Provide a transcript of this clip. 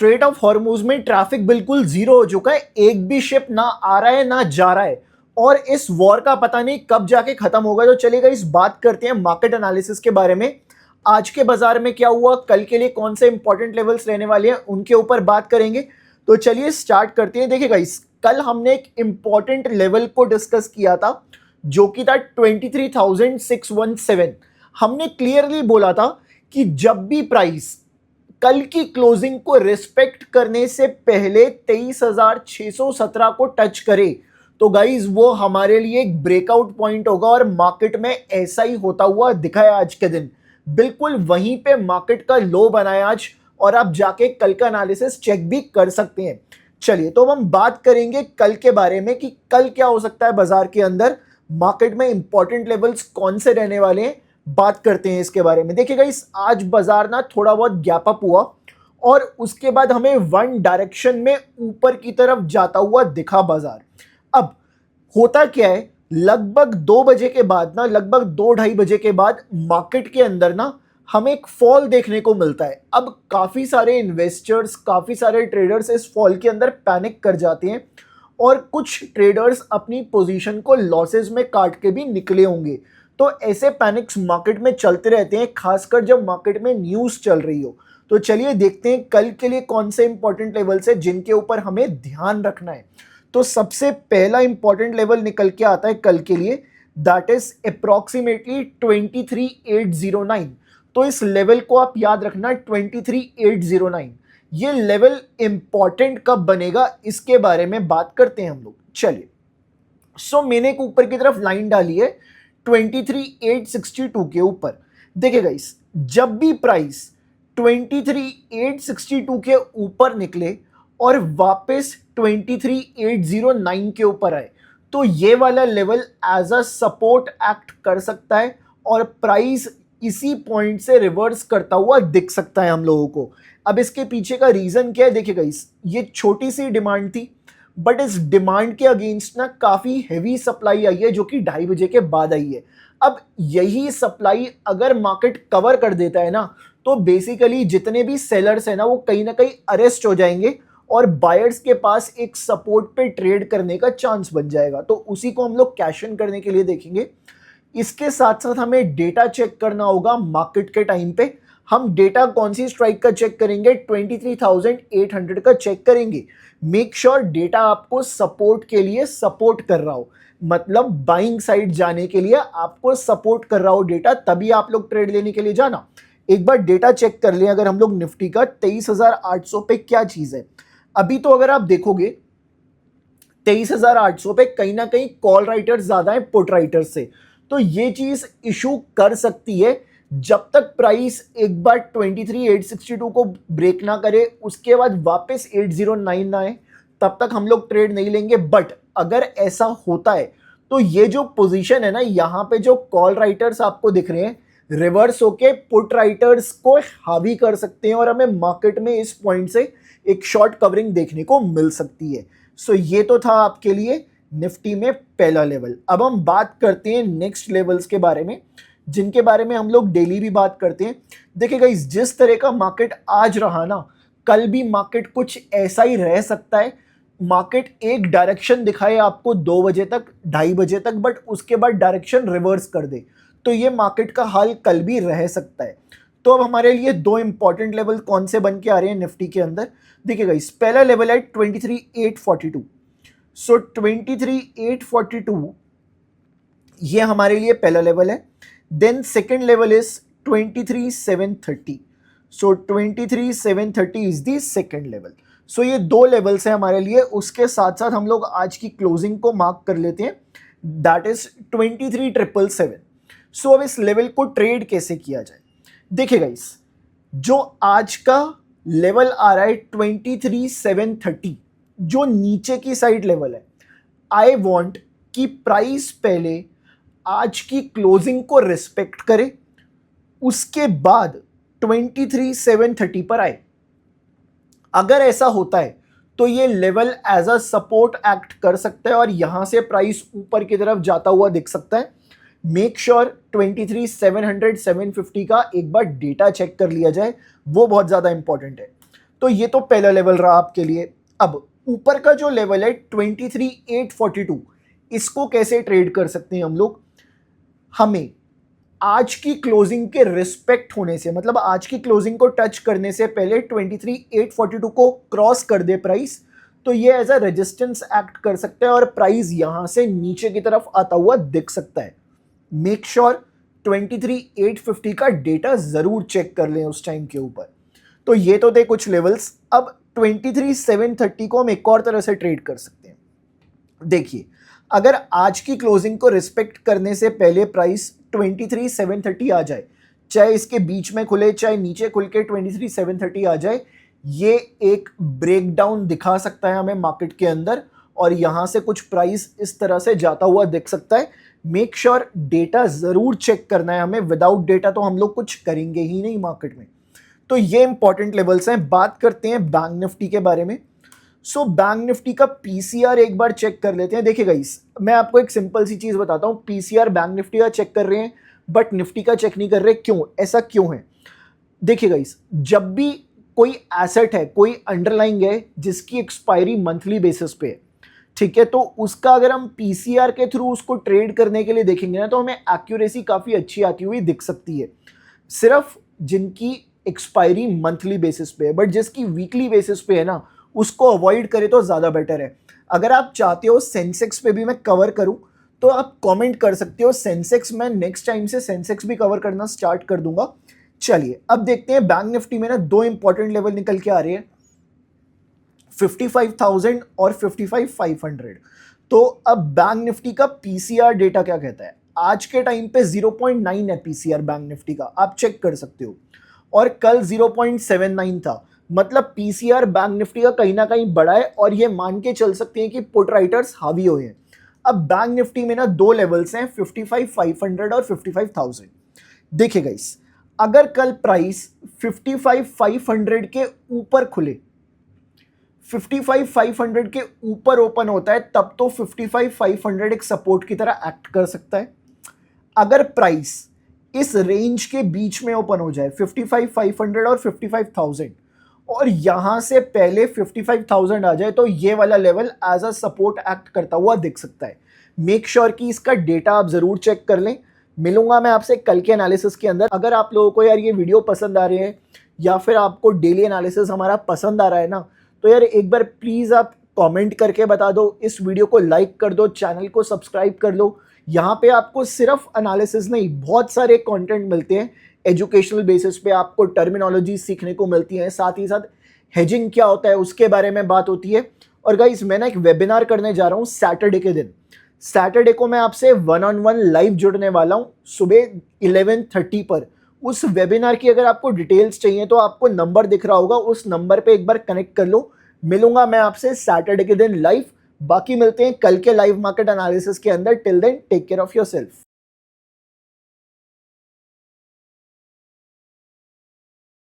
Straight of Hormuz में traffic बिल्कुल zero हो चुका है, एक भी शिप ना आ रहा है ना जा रहा है और इस वॉर का पता नहीं कब जाके खत्म होगा। तो चलेगा, इस बात करते हैं मार्केट एनालिसिस के बारे में। आज के बाजार में क्या हुआ, कल के लिए कौन से इंपॉर्टेंट लेवल्स रहने वाले हैं, उनके ऊपर बात करेंगे। तो चलिए स्टार्ट करते हैं। देखिए गाइस, कल हमने एक इंपॉर्टेंट लेवल को डिस्कस किया था जो कि था 23,617। हमने क्लियरली बोला था कि जब भी प्राइस कल की क्लोजिंग को रिस्पेक्ट करने से पहले 23,617 को टच करे तो गाइज वो हमारे लिए एक ब्रेकआउट पॉइंट होगा और मार्केट में ऐसा ही होता हुआ दिखा है आज के दिन। बिल्कुल वहीं पे मार्केट का लो बनाया आज और आप जाके कल का एनालिसिस चेक भी कर सकते हैं। चलिए, तो हम बात करेंगे कल के बारे में कि कल क्या हो सकता है बाजार के अंदर, मार्केट में इंपॉर्टेंट लेवल्स कौन से रहने वाले हैं, बात करते हैं इसके बारे में। देखिएगा, इस आज बाजार ना थोड़ा बहुत गैप अप हुआ और उसके बाद हमें वन डायरेक्शन में ऊपर की तरफ जाता हुआ दिखा बाजार। अब होता क्या है, लगभग 2 बजे के बाद ना, लगभग 2-2:30 बजे के बाद मार्केट के अंदर ना हमें एक फॉल देखने को मिलता है। अब काफी सारे इन्वेस्टर्स, काफी सारे ट्रेडर्स इस फॉल के अंदर पैनिक कर जाते हैं और कुछ ट्रेडर्स अपनी पोजीशन को लॉसेस में काट के भी निकले होंगे। तो ऐसे पैनिक्स मार्केट में चलते रहते हैं, खासकर जब मार्केट में न्यूज़ चल रही हो। तो चलिए देखते हैं कल के लिए कौन से इंपॉर्टेंट लेवल्स है जिनके ऊपर हमें ध्यान रखना है। तो सबसे पहला इंपॉर्टेंट लेवल निकल के आता है कल के लिए, दैट इज अप्रॉक्सीमेटली 23,809। तो इस लेवल को आप याद रखना, 23,809। ये लेवल इंपॉर्टेंट कब बनेगा इसके बारे में बात करते हैं हम लोग। चलिए, सो मैंने एक ऊपर की तरफ लाइन डाली है 23,862 के ऊपर। देखिए गाइस, जब भी प्राइस 23,862 के ऊपर निकले और वापस 23,809 के ऊपर आए तो ये वाला level as a support act कर सकता है और प्राइस इसी पॉइंट से रिवर्स करता हुआ दिख सकता है हम लोगों को। अब इसके पीछे का रीजन क्या है, देखिए गाइस, ये छोटी सी डिमांड थी बट इस डिमांड के अगेंस्ट ना काफी हैवी सप्लाई आई है जो कि 2:30 बजे के बाद आई है। अब यही सप्लाई अगर मार्केट कवर कर देता है ना तो बेसिकली जितने भी सेलर्स हैं ना वो कहीं ना कहीं अरेस्ट हो जाएंगे और बायर्स के पास एक सपोर्ट पे ट्रेड करने का चांस बन जाएगा। तो उसी को हम लोग कैश इन करने के लिए देखेंगे। इसके साथ साथ हमें डेटा चेक करना होगा मार्केट के टाइम पे। हम डेटा कौन सी स्ट्राइक का चेक करेंगे, 23,800 का चेक करेंगे। मेक श्योर डेटा आपको सपोर्ट के लिए सपोर्ट कर रहा हो, मतलब बाइंग साइड जाने के लिए आपको सपोर्ट कर रहा हो डेटा, तभी आप लोग ट्रेड लेने के लिए जाना। एक बार डेटा चेक कर लें अगर हम लोग निफ्टी का 23,800 पे क्या चीज है। अभी तो अगर आप देखोगे 23,800 पे कहीं ना कहीं कॉल राइटर्स ज्यादा है पुट राइटर्स से, तो ये चीज इशू कर सकती है। जब तक प्राइस एक बार 23,862 को ब्रेक ना करे, उसके बाद वापस 809 ना आए, तब तक हम लोग ट्रेड नहीं लेंगे। बट अगर ऐसा होता है तो ये जो पोजीशन है ना, यहाँ पे जो कॉल राइटर्स आपको दिख रहे हैं रिवर्स होके पुट राइटर्स को हावी कर सकते हैं और हमें मार्केट में इस पॉइंट से एक शॉर्ट कवरिंग देखने को मिल सकती है। सो ये तो था आपके लिए निफ्टी में पहला लेवल। अब हम बात करते हैं नेक्स्ट लेवल्स के बारे में जिनके बारे में हम लोग डेली भी बात करते हैं। देखिए गाइस, जिस तरह का मार्केट आज रहा ना, कल भी मार्केट कुछ ऐसा ही रह सकता है। मार्केट एक डायरेक्शन दिखाए आपको 2 बजे तक, 2:30 बजे तक, बट उसके बाद डायरेक्शन रिवर्स कर दे, तो ये मार्केट का हाल कल भी रह सकता है। तो अब हमारे लिए 2 इंपॉर्टेंट लेवल कौन से बन के आ रहे हैं निफ्टी के अंदर। देखिए गाइस, पहला लेवल है 23,842। सो 23,842 ये हमारे लिए पहला लेवल है। Then second level is 23,730। So 23,730 is the second level. So ये 2 लेवल्स हैं हमारे लिए। उसके साथ साथ हम लोग आज की क्लोजिंग को मार्क कर लेते हैं, दैट इज 23,777। सो अब इस लेवल को ट्रेड कैसे किया जाए। देखिए गाइस, जो आज का लेवल आ रहा है 23,730, जो नीचे की साइड लेवल है, आई वॉन्ट कि प्राइस पहले आज की क्लोजिंग को रिस्पेक्ट करे, उसके बाद 23,730 पर आए। अगर ऐसा होता है तो ये level as a support act कर सकता है और यहां से प्राइस ऊपर की तरफ जाता हुआ दिख सकता है। मेक श्योर 23,700 750 का एक बार डेटा चेक कर लिया जाए, वो बहुत ज्यादा इंपॉर्टेंट है। तो ये तो पहला लेवल रहा आपके लिए। अब ऊपर का जो लेवल है 23,842, इसको कैसे ट्रेड कर सकते हैं हम लोग? हमें आज की क्लोजिंग के रिस्पेक्ट होने से, मतलब आज की क्लोजिंग को टच करने से पहले 23,842 को क्रॉस कर दे प्राइस, तो ये एज अ रेजिस्टेंस एक्ट कर सकता है और प्राइस यहां से नीचे की तरफ आता हुआ दिख सकता है। मेक श्योर 23,850 का डेटा जरूर चेक कर लें उस टाइम के ऊपर। तो ये तो थे कुछ लेवल्स। अब 23,730 को हम एक और तरह से ट्रेड कर सकते हैं। देखिए, अगर आज की क्लोजिंग को रिस्पेक्ट करने से पहले प्राइस 23,730 आ जाए, चाहे इसके बीच में खुले चाहे नीचे खुल के 23,730 आ जाए, ये एक ब्रेकडाउन दिखा सकता है हमें मार्केट के अंदर और यहां से कुछ प्राइस इस तरह से जाता हुआ दिख सकता है। मेक श्योर डेटा जरूर चेक करना है हमें, विदाउट डेटा तो हम लोग कुछ करेंगे ही नहीं मार्केट में। तो ये इंपॉर्टेंट लेवल्स हैं। बात करते हैं बैंक निफ्टी के बारे में। सो बैंक निफ्टी का पीसीआर एक बार चेक कर लेते हैं। देखिए गाइस, मैं आपको एक सिंपल सी चीज बताता हूं, पीसीआर बैंक निफ्टी का चेक कर रहे हैं बट निफ्टी का चेक नहीं कर रहे, क्यों? ऐसा क्यों है? देखिए गाइस, जब भी कोई एसेट है, कोई अंडरलाइंग है जिसकी एक्सपायरी मंथली बेसिस पे है, ठीक है, तो उसका अगर हम पीसीआर के थ्रू उसको ट्रेड करने के लिए देखेंगे ना, तो हमें एक्यूरेसी काफी अच्छी आती हुई दिख सकती है। सिर्फ जिनकी एक्सपायरी मंथली बेसिस पे है, बट जिसकी वीकली बेसिस पे है ना, उसको अवॉइड करें तो ज़्यादा बेटर है। अगर आप चाहते हो सेंसेक्स पे भी मैं कवर करूं, तो आप कमेंट कर सकते हो सेंसेक्स। मैं नेक्स्ट टाइम से सेंसेक्स भी कवर करना स्टार्ट कर दूंगा। चलिए अब देखते हैं बैंक निफ्टी में ना दो इंपॉर्टेंट लेवल निकल के आ रहे हैं, 55,000 और 55,500। तो अब बैंक निफ्टी का पीसीआर डेटा क्या कहता है? आज के टाइम पे 0.9 है पीसीआर बैंक निफ्टी का, आप चेक कर सकते हो, और कल 0.79 था। मतलब पीसीआर बैंक निफ्टी का कहीं ना कहीं बढ़ा है और ये मान के चल सकते हैं कि पुट राइटर्स हावी हुए हैं। अब बैंक निफ्टी में ना दो लेवल्स हैं, 55,500 और 55,000। देखिए गाइस, अगर कल प्राइस 55,500 के ऊपर खुले, 55,500 के ऊपर ओपन होता है, तब तो 55,500 एक सपोर्ट की तरह एक्ट कर सकता है। अगर प्राइस इस रेंज के बीच में ओपन हो जाए, 55,500 और 55,000, और यहां से पहले 55,000 आ जाए, तो ये वाला level as a support act करता हुआ दिख सकता है। मेक श्योर कि इसका डेटा आप जरूर चेक कर लें। मिलूंगा मैं आपसे कल के एनालिसिस के अंदर। अगर आप लोगों को यार ये वीडियो पसंद आ रहे हैं या फिर आपको डेली एनालिसिस हमारा पसंद आ रहा है ना, तो यार एक बार प्लीज आप कमेंट करके बता दो, इस वीडियो को लाइक कर दो, चैनल को सब्सक्राइब कर लो। यहाँ पे आपको सिर्फ एनालिसिस नहीं, बहुत सारे कंटेंट मिलते हैं एजुकेशनल बेसिस पे, आपको टर्मिनोलॉजी सीखने को मिलती है, साथ ही साथ हेजिंग क्या होता है उसके बारे में बात होती है। और गाइस, मैं ना एक वेबिनार करने जा रहा हूँ सैटरडे के दिन। सैटरडे को मैं आपसे 1-on-1 लाइव जुड़ने वाला हूँ सुबह 11:30 पर। उस वेबिनार की अगर आपको डिटेल्स चाहिए तो आपको नंबर दिख रहा होगा, उस नंबर पे एक बार कनेक्ट कर लो। मिलूंगा मैं आपसे सैटरडे के दिन लाइव। बाकी मिलते हैं कल के लाइव मार्केट एनालिसिस के अंदर। Till then take care of yourself.